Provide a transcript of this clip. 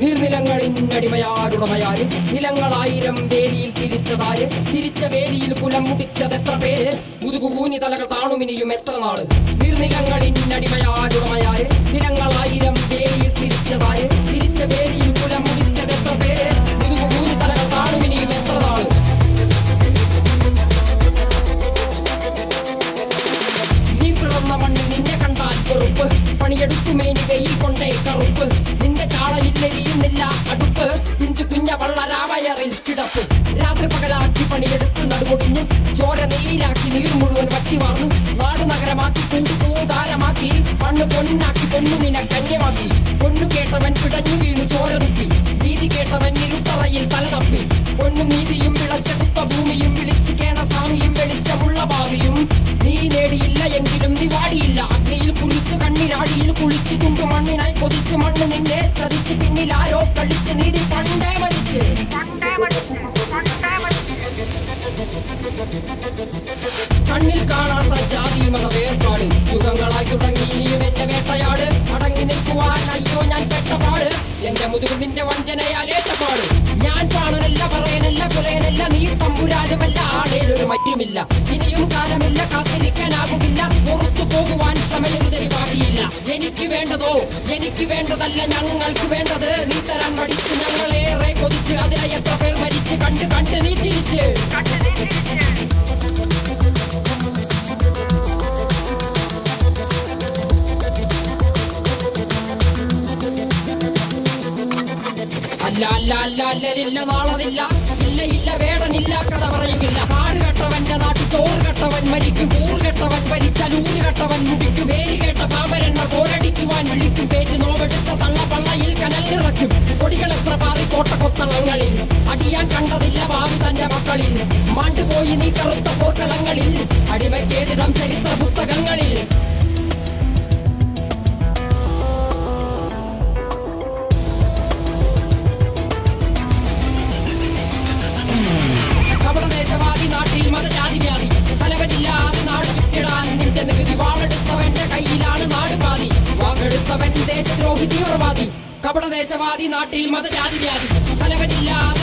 നീർനിലങ്ങളിന്നടിമയാരുടമയാര് നിലങ്ങളായിരം വേലിയിൽ തിരിച്ചതാര് തിരിച്ച വേലിയിൽ കുലം മുടിച്ചതെത്ര പേര് മുതുകുകൂനി തലകൾ താണുമിനിയും എത്ര നാള് നീർനിലങ്ങളിന്നടിമയാരുടമയാര് നിലങ്ങളായിരം വേലിയിൽ തിരിച്ചതാര് തിരിച്ച വേലിയിൽ കുലം മുടിച്ചതെത്ര പേര് മുതുകുകൂനി തലകൾ താണുമിനിയും എത്ര നാള് നീ പിറന്ന മണ്ണിൽ നിന്നെ കണ്ടാൽ വെറുപ്പ് പണിയെടുത്തുമേനി വെയിൽ കൊണ്ടേ കറുപ്പ് നിന്റെ ചാളയില്ലെരിയുന്നില്ല അടുപ്പ് ഇഞ്ചു കുഞ്ഞ വള്ളരാവയറിൽ കിടപ്പ് രാത്രി പകലാക്കി പണിയെടുത്ത് നടുകൊടിഞ്ഞു ചോര നീരാക്കി നീർ മുഴുവൻ വറ്റി വാർന്നു നാട് നഗരമാക്കി കൂടാരമാക്കി മണ്ണ് പൊന്നാക്കി പൊന്നു നിന കന്യമാക്കി പൊന്നു കേട്ടവൻ പിടഞ്ഞു വീണു ചോര തുപ്പി നീതി കേട്ടവൻ ഇരുട്ടറയിൽ തല തപ്പി പൊന്നും നീതിയും വിളച്ചെടുത്ത ഭൂമിയും വിളിച്ചു കേണ സ്വാമിയും വെളിച്ചമുള്ള ഭാവിയും നീ നേടിയില്ല എങ്കിലും നീ വാടിയില്ല അഗ്നിയിൽ കുളിച്ചു കണ്ണിരാഴിയിൽ കുളിച്ചു തുണ്ടു മണ്ണിനായി കൊതിച്ചു മണ്ണ് നിന്നെ ചതിച്ചു പിന്നിൽ ആരോ കളിച്ച് നീതി പണ്ടേ മരിച്ച് കണ്ണിൽ കാണാത്ത ജാതി മത വേർപാട് യുഗങ്ങളായി തുടങ്ങി ഇനിയും എന്റെ വേട്ടയാട് അടങ്ങി നിൽക്കുവാൻ അയ്യോ ഞാൻ പെട്ടപാട് എന്റെ മുതുകിൽ നിന്റെ വഞ്ചനയാൽ ഏറ്റപാട് ഞാൻ പാണനല്ല പറയനല്ല കുലയനല്ല നീ തമ്പുരാനുമല്ല ആടേലൊരു മറ്റുമില്ല ഇനിയും കാലമില്ല കാത്തിരിക്കാനാകുകില്ല പുറത്തു പോകുവാൻ സമയരുതരി ബാക്കിയില്ല എനിക്ക് വേണ്ടതോ എനിക്ക് വേണ്ടതല്ല ഞങ്ങൾക്ക് വേണ്ടത് നീ തരാൻ മടിച്ച് ഞങ്ങളേറെ കൊതിച്ച് അതിലെ എത്ര പേർ മരിച്ച് കണ്ട് കണ്ട് നീ ചിരിച്ച് അല്ല നാളതില്ല ഇല്ല ഇല്ല വേടനില്ല കഥ പറയുകില്ല കാട് കെട്ടവന്റെ നാട്ടിൽ ചോറ് കെട്ടവൻ മരിക്കും കൂറ് കെട്ടവൻ ഭരിച്ചാൽ ഊര് കെട്ടവൻ മുടിക്കും പേര് കേട്ട പാമരന്മാർ പോരടിക്കുവാൻ വിളിക്കും പേര് നോവെടുത്ത തള്ളപ്പള്ളയിൽ കനൽ നിറയ്ക്കും കൊടികൾ എത്ര പാറി കോട്ട കൊത്തളങ്ങളിൽ അടിയാൻ കണ്ടതില്ല ഭാവി തന്റെ മക്കളിൽ മാണ്ടുപോയി നീ കറുത്ത പോർക്കളങ്ങളിൽ അടിമയ്ക്കേതിടം ചരിത്ര പുസ്തകങ്ങളിൽ ദേശവാദി നാട്ടിൽ മതജാതി വ്യാധി തലവനില്ലാതെ നാട് ചുറ്റിടാൻ നിന്റെ നികുതി വാളെടുത്തവന്റെ കയ്യിലാണ് നാട് പാതി വാക്കെടുത്തവൻ ദേശദ്രോഹി തീവ്രവാദി കപടദേശവാദി നാട്ടിൽ മതജാതി വ്യാധി തലവനില്ലാതെ